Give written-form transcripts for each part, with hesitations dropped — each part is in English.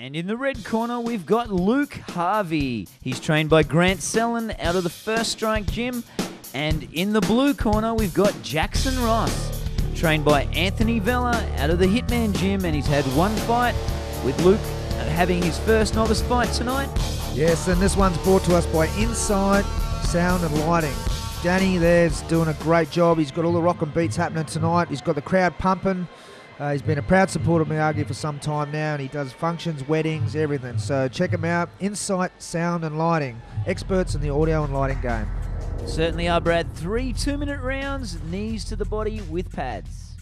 And in the red corner, we've got Luke Harvey. He's trained by Grant Sellen out of the First Strike Gym. And in the blue corner, we've got Jackson Ross, trained by Anthony Vella out of the Hitman Gym. And he's had one fight, with Luke having his first novice fight tonight. Yes, and this one's brought to us by Inside Sound and Lighting. Danny there's doing a great job. He's got all the rock and beats happening tonight. He's got the crowd pumping. He's been a proud supporter of Myagi for some time now, and he does functions, weddings, everything. So check him out. Insight Sound and Lighting, experts in the audio and lighting game. Certainly are, Brad. 3 2-minute rounds, knees to the body with pads.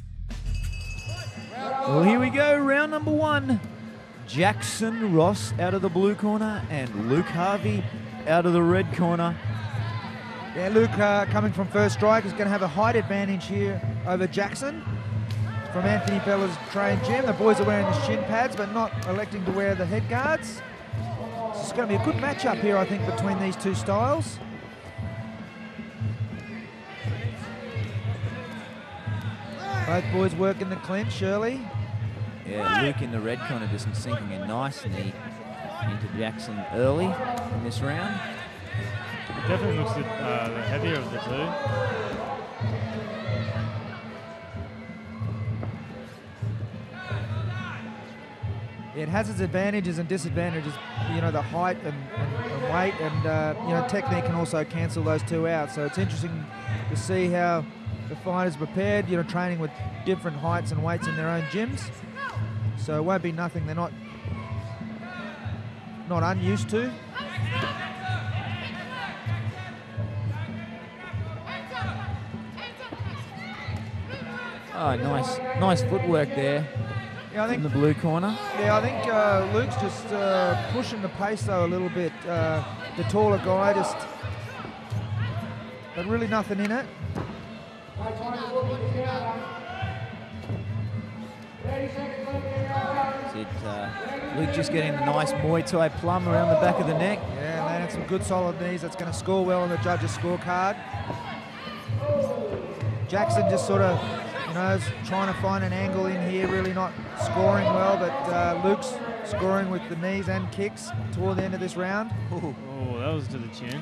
Well, here we go, round number 1. Jackson Ross out of the blue corner and Luke Harvey out of the red corner. Yeah, Luke coming from First Strike is going to have a height advantage here over Jackson from Anthony Bella's trained gym. The boys are wearing the shin pads but not electing to wear the head guards. So it's going to be a good matchup here, I think, between these two styles. Both boys working the clinch, Shirley. Yeah, Luke in the red corner just sinking a nice knee into Jackson early in this round. It definitely looks the heavier of the two. It has its advantages and disadvantages, you know, the height and weight, and you know, technique can also cancel those two out. So it's interesting to see how the fighters prepared, you know, training with different heights and weights in their own gyms. So it won't be nothing they're not unused to. Oh, nice footwork there. Yeah, I think in the blue corner. Yeah, I think Luke's just pushing the pace though a little bit. The taller guy just, but really nothing in it. Luke just getting a nice Muay Thai plum around the back of the neck. Yeah, landed some good solid knees. That's going to score well on the judges' scorecard. Jackson just sort of, you know, is trying to find an angle in here, really not scoring well, but Luke's scoring with the knees and kicks toward the end of this round. Oh, that was to the chin.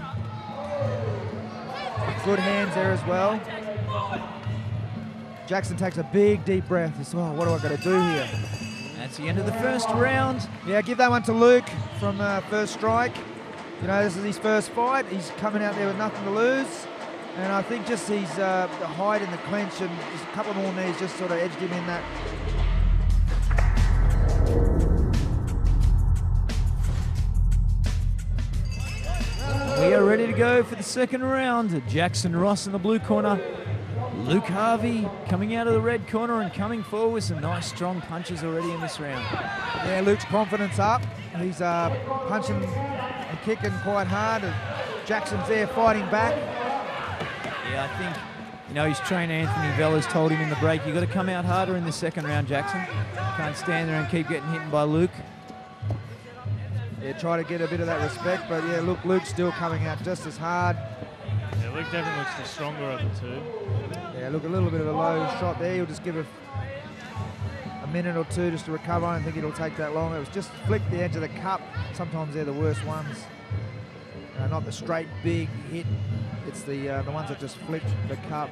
Good hands there as well. Jackson takes a big, deep breath. He says, oh, what do I got to do here? That's the end of the first round. Yeah, give that one to Luke from First Strike. You know, this is his first fight. He's coming out there with nothing to lose. And I think just his the height and the clinch and just a couple more knees just sort of edged him in that. We are ready to go for the second round. Jackson Ross in the blue corner. Luke Harvey coming out of the red corner and coming forward with some nice strong punches already in this round. Yeah, Luke's confidence up. He's punching and kicking quite hard. Jackson's there fighting back. Yeah, I think, you know, his trainer Anthony Vella's told him in the break, you got to come out harder in the second round, Jackson. Can't stand there and keep getting hit by Luke. Yeah, try to get a bit of that respect, but yeah, look, Luke's still coming out just as hard. Yeah, Luke definitely looks the stronger of the two. Yeah, look, a little bit of a low shot there. He'll just give it a minute or two just to recover. I don't think it'll take that long. It was just flick the edge of the cup. Sometimes they're the worst ones. Not the straight big hit. It's the ones that just flick the cup.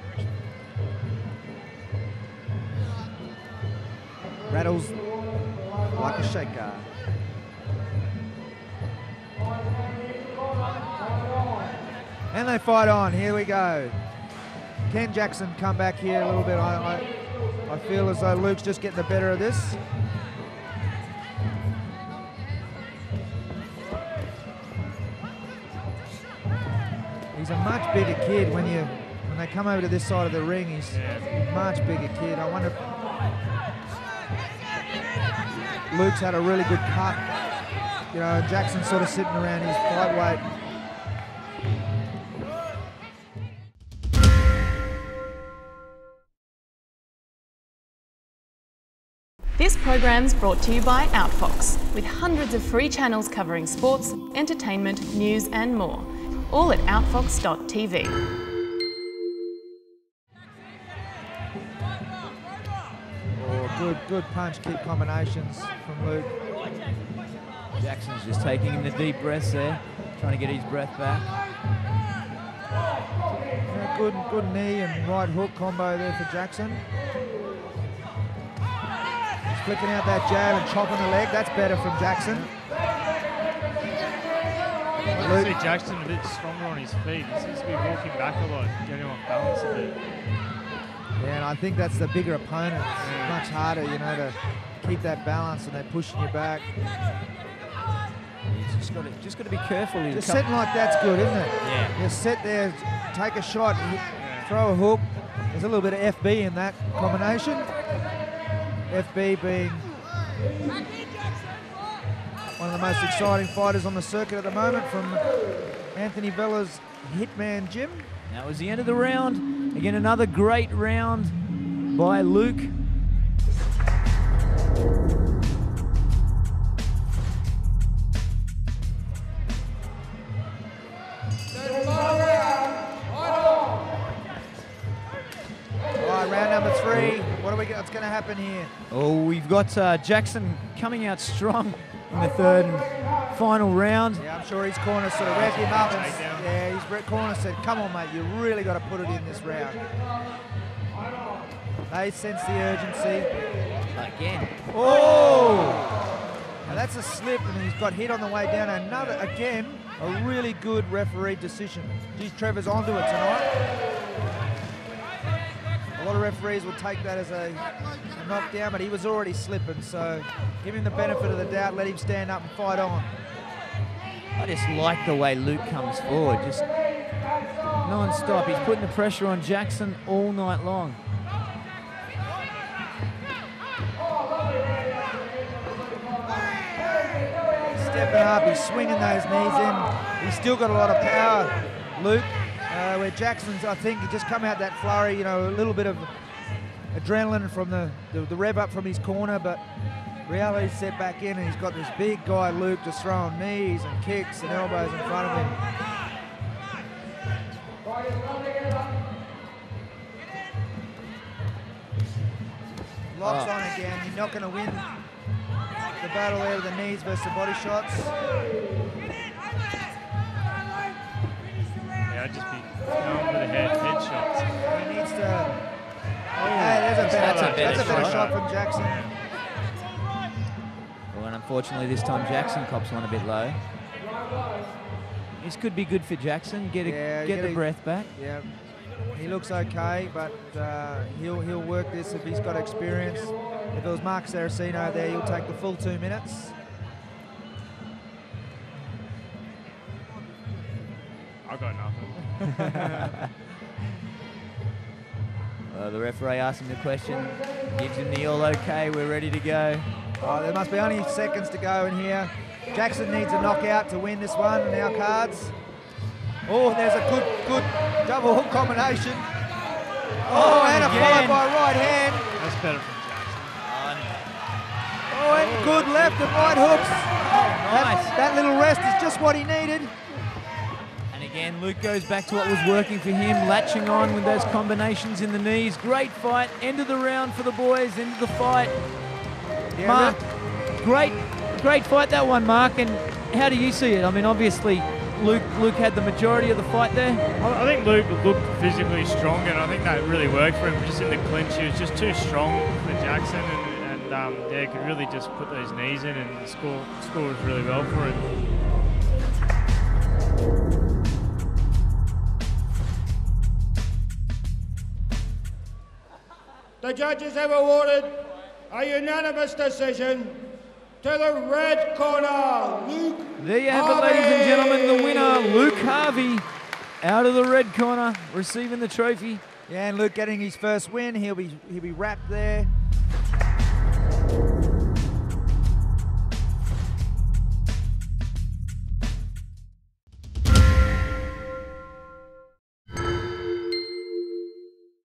Rattles like a shaker. And they fight on. Here we go. Can Jackson come back here a little bit? I feel as though Luke's just getting the better of this. He's a much bigger kid when they come over to this side of the ring. He's a much bigger kid. I wonder if Luke's had a really good cut. You know, Jackson's sort of sitting around his fight weight. This program's brought to you by Outfox, with hundreds of free channels covering sports, entertainment, news and more. All at outfox.tv. Oh, good punch kick combinations from Luke. Jackson's just taking in the deep breaths there, trying to get his breath back. Yeah, good knee and right hook combo there for Jackson. He's flicking out that jab and chopping the leg. That's better from Jackson. I see Jackson a bit stronger on his feet. He seems to be walking back a lot, getting on balance a bit. Yeah, and I think that's the bigger opponent. It's much harder, you know, to keep that balance, and they're pushing you back. He's just got to be careful. Just setting like that's good, isn't it? Yeah. You sit there, take a shot, throw a hook. There's a little bit of FB in that combination. FB being one of the most exciting fighters on the circuit at the moment from Anthony Vella's Hitman Gym. That was the end of the round. Again, another great round by Luke. Round number 3. What do we got? What's going to happen here? Oh, we've got Jackson coming out strong in the third and final round. Yeah, I'm sure his corner sort of revved him up. And, his corner said, "Come on, mate, you really got to put it in this round." They sense the urgency. Again. Oh! Now that's a slip, and he's got hit on the way down. Another, again, a really good referee decision. Geez, Trevor's onto it tonight. A lot of referees will take that as a knockdown, but he was already slipping, so give him the benefit of the doubt, let him stand up and fight on. I just like the way Luke comes forward, just non-stop. He's putting the pressure on Jackson all night long. Stepping up, he's swinging those knees in. He's still got a lot of power, Luke. Where Jackson's, I think, just come out that flurry, you know, a little bit of adrenaline from the rev up from his corner, but reality set back in, and he's got this big guy, Luke, just throwing knees and kicks and elbows in front of him. Locks on again. You're not going to win the battle there with the knees versus the body shots. Yeah, I'd just be going for the headshots. He needs to. Hey, that's a better shot from Jackson. Well, and unfortunately this time Jackson cops one a bit low. This could be good for Jackson. Get the breath back. Yeah, he looks okay, but he'll work this if he's got experience. If it was Mark Saraceno there, he'll take the full 2 minutes. I got nothing. The referee asks him the question, gives him the all okay, we're ready to go. Oh, there must be only seconds to go in here. Jackson needs a knockout to win this one in our cards. Oh, there's a good double hook combination. Oh, and a followed by right hand. That's better from Jackson. Oh, and good left and right hooks. Nice. That little rest is just what he needed. Again, Luke goes back to what was working for him, latching on with those combinations in the knees. Great fight, end of the round for the boys, end of the fight. Yeah, Mark, great fight that one, Mark. And how do you see it? I mean, obviously, Luke had the majority of the fight there. I think Luke looked physically strong, and I think that really worked for him. Just in the clinch, he was just too strong for Jackson, and yeah, could really just put those knees in and score really well for him. The judges have awarded a unanimous decision to the red corner, Luke There you have it, ladies and gentlemen, the winner, Luke Harvey, out of the red corner, receiving the trophy. Yeah, and Luke getting his first win. He'll be wrapped there.